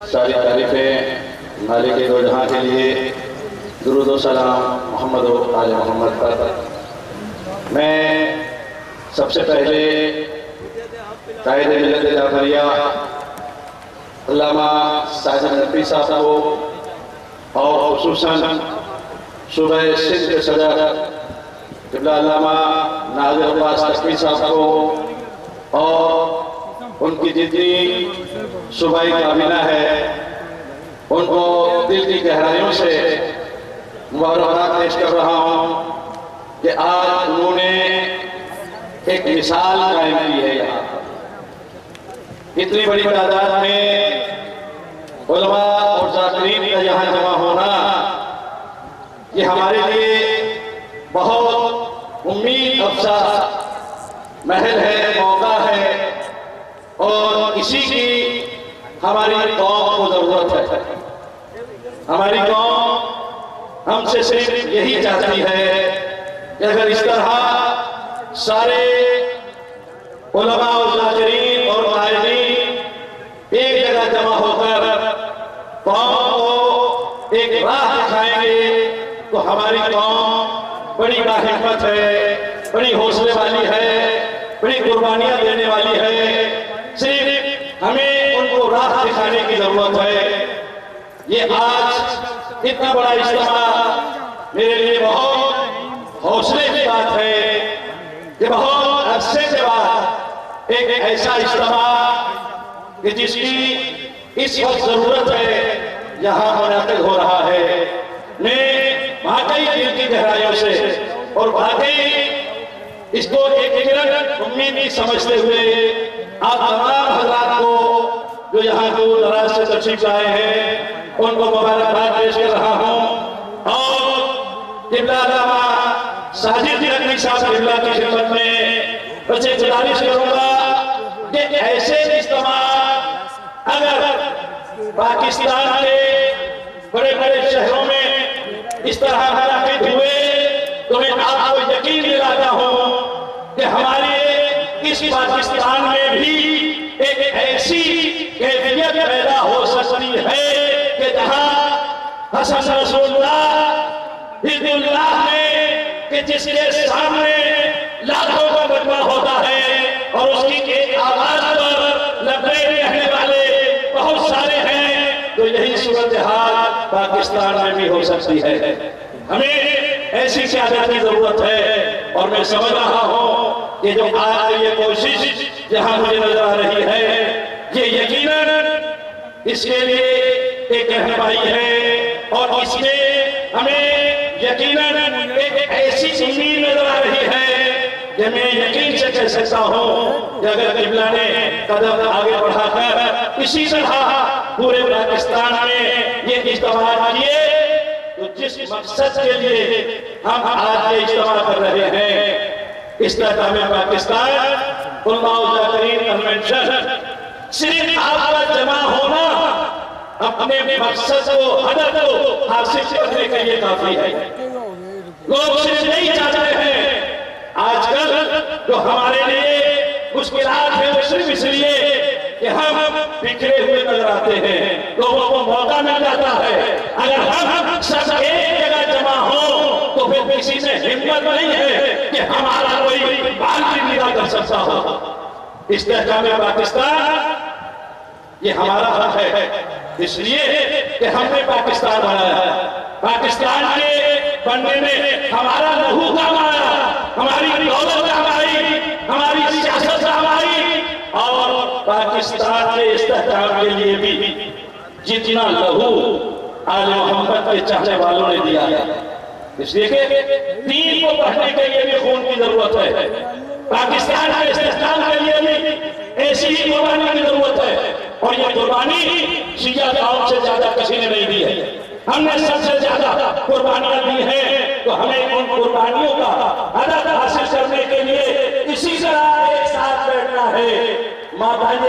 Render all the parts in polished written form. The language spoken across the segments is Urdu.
ساری تعریفیں مالک دو جہاں کے لیے، درود و سلام محمد و آل محمد پر۔ میں سب سے پہلے قائد ملت جعفریہ علامہ ساجد نقوی صاحب کو اور خصوصاً صوبہ سندھ کے صدر قبلہ علامہ ناظر عباس نقوی صاحب کو اور ان کی جتنی صوبائی کابینہ ہے ان کو دل کی گہرائیوں سے مبارکباد پیش کر رہا ہوں کہ آج انہوں نے ایک مثال قائم کی ہے۔ یہاں اتنی بڑی تعداد میں علماء اور ذاکرین کا یہاں جمع ہونا یہ ہمارے لیے بہت امید افزا محل ہے، موقع ہے، اور اسی کی ہماری قوم کو ضرورت ہے۔ ہماری قوم ہم سے صرف یہی چاہتی ہے کہ اگر اس طرح سارے علماء و ذاکرین اور قائدین ایک جگہ جمع ہو کر قوم کو ایک راہ دکھائیں گے تو ہماری قوم بڑی باہمت ہے، بڑی حوصلے والی ہے، بڑی قربانیاں دینے والی ہے۔ صرف ہمیں ان کو راہ دکھانے کی ضرورت ہے۔ یہ آج اتنا بڑا اجتماع میرے لیے بہت حوصلے کی بات ہے کہ بہت عرصے کے بعد ایک ایسا اجتماع کہ جس کی اس وقت ضرورت ہے یہاں منعقد ہو رہا ہے۔ میں واقعی دل کی گہرائیوں سے اور واقعی اس کو ایک امیدی سمجھتے ہوئے آپ تمام حضرات کو جو یہاں دور دراز سے تشریف لائے ہیں ان کو مبارکباد پیش کر رہا ہوں، اور قبلہ علامہ ساجد نقوی صاحب قبلہ کی خدمت میں بچے گزارش کروں گا کہ ایسے اجتماع اگر پاکستان کے بڑے بڑے شہروں میں اس طرح منعقد ہوئے تو میں آپ کو یقین دلاتا ہوں کہ ہمارے اس پاکستان میں بھی ایک ایسی کیفیت پیدا ہو سکتی ہے کہ جہاں حسن رسول اللہ حزب اللہ میں کہ جس کے سامنے لاکھوں کا مجمع ہوتا ہے اور اس کی آواز پر لبیک کہنے والے بہت سارے ہیں، تو یہی صورتحال پاکستان میں بھی ہو سکتی ہے۔ ہمیں ایسی قیادت کی ضرورت ہے، اور میں سمجھ رہا ہوں کہ جو آج یہ کوشش یہاں مجھے نظر آ رہی ہے یہ یقیناً اس کے لیے ایک رہنمائی ہے، اور اس میں ہمیں یقیناً ایک ایسی امید نظر آ رہی ہے کہ میں یقین سے کہہ سکتا ہوں کہ اگر قبلہ نے قدم آگے بڑھا کر اسی طرح پورے پاکستان میں یہ اجتماع کیے تو جس مقصد کے لیے ہم آج یہ اجتماع کر رہے ہیں، استحکام پاکستان علماء و ذاکرین کنونشن، صرف آپ کا جمع ہونا اپنے مقصد کو ہدف کو حاصل کرنے کے لیے کافی ہے۔ لوگ صرف نہیں چاہتے ہیں، آج کل جو ہمارے لیے مشکلات ہیں وہ صرف اس لیے کہ ہم بکھرے ہوئے نظر آتے ہیں، لوگوں کو موقع مل جاتا ہے۔ اگر ہم سب ایک جگہ جمع ہوں تو پھر کسی سے ہمت نہیں ہے کہ ہمارا کوئی بال بھی ندا کر سکتا ہو۔ استحکام پاکستان یہ ہمارا حق ہے، اس لیے کہ ہم نے پاکستان بنایا ہے۔ پاکستان کے بننے میں ہمارا لہو کام آیا، ہماری دولت کام آئی، ہماری سیاست کام آئی، اور پاکستان کے استحکام کے لیے بھی جتنا لہو آل محمد کے چاہنے والوں نے دیا ہے، اس لیے کہ دین کو بڑھنے کے لیے بھی خون کی ضرورت ہے، پاکستان کے استحکام کے لیے بھی ایسی ہی قربانی کی ضرورت ہے، اور یہ قربانی شیعہ قوم سے زیادہ کسی نے نہیں دی ہے۔ ہم نے سب سے زیادہ قربانیاں دی ہیں، تو ہمیں ان قربانیوں کا ہدف حاصل کرنے کے لیے اسی طرح ایک ساتھ بیٹھنا ہے۔ مابعد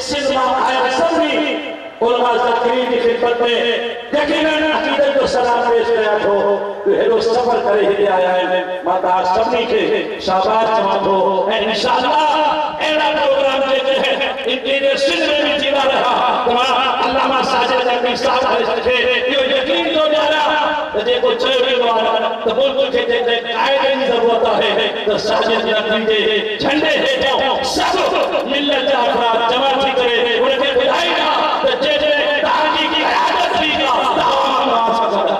سندھ ماہر سبھی علماء ذاکرین کی خدمت میں یقیناً عقیدت کو سلام پیش کرایت ہو تو ہیلو سفر کرے ہی آیا ہے ماتا سبھی کے شاباش جماعت ہو انشاءاللہ اینا پروگرام دیتے ہیں ان کے سندھ میں بھی جینا رہا اللہ علامہ ساجد نقوی صاحب حضرت تھے یہ یقین تو جانا جے کو چلے والا تو بول کے تے قائد کی ضرورت ہے تو ساجد نقوی دے جھنڈے ہے سب ملت کے افراد جمع تھی کرے ان کے بدھائی کا تو جے تحقیق کی قیادت بھی کا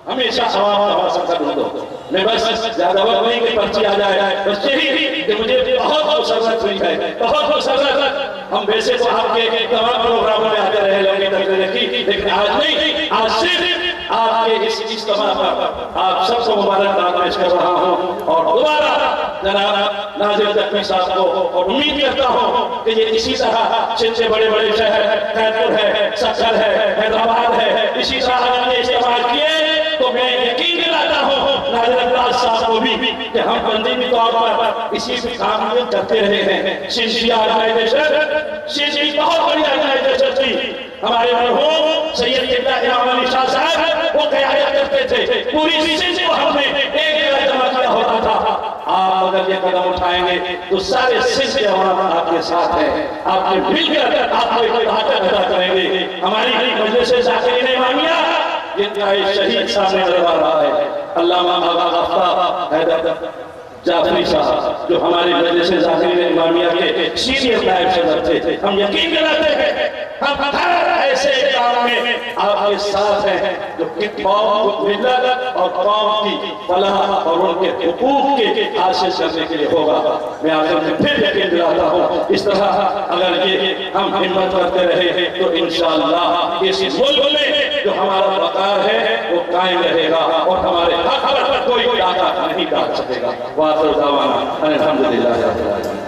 ہمیشہ عوام کا دو میں بس زیادہ وقت نہیں کہ پرچی آ جائے بس یہی کہ مجھے بہت مسرت ہوئی ہے بہت مسرت ہم ویسے تو آپ کے تمام پروگراموں میں آتے رہے لوگیں تقریر کی لیکن آج نہیں آج صرف آپ کے اس اجتماع پر آپ سب کو مبارکباد پیش کر رہا ہوں اور دوبارہ جناب ناظر نقوی صاحب کو اور امید کرتا ہوں کہ یہ اسی طرح سندھ سے بڑے بڑے شہر خیرپور ہے سکھر ہے حیدرآباد ہے اسی طرح ہم نے استعمال کیے تو میں یقین دلاتا ہوں ناظر ابراز صاحب کو بھی کہ ہم بندی طور پر اسی بھی کام میں کرتے رہے ہیں سندھی آرگنائزیشن سندھی بہت بڑی آرگنائزیشن تھی ہمارے مرحوم سید قبلہ امام علی شاہ صاحب وہ قیادت کرتے تھے پوری سندھ کو ہم نے ایک جگہ جمع کیا ہوتا تھا آپ اگر یہ قدم اٹھائیں گے تو سارے سندھ کے عوام آپ کے ساتھ ہیں آپ کے مل کر آپ کو ایک طاقت ادا کریں گے ہماری مجلس ذاکرین امامیہ جن کا ایک شہید سامنے نظر آ رہا ہے علامہ آغا آفتاب حیدر جعفری صاحب جو ہمارے مجلس ذاکرین امامیہ کے سینئر نائب صدر تھے ہم یقین دلاتے ہیں ہم ہر ایسے کام میں آپ کے ساتھ ہیں جو قوم کو ملت اور قوم کی فلاح اور ان کے حقوق کے حاصل کرنے کے لیے ہوگا میں آخر میں پھر یقین دلاتا ہوں اس طرح اگر یہ ہم ہمت کرتے رہے تو انشاءاللہ اس ملک میں جو ہمارا وقار ہے وہ قائم رہے گا اور ہمارے حق پر کوئی طاقت نہیں ڈال سکے گا وآخر دعوانا الحمدللہ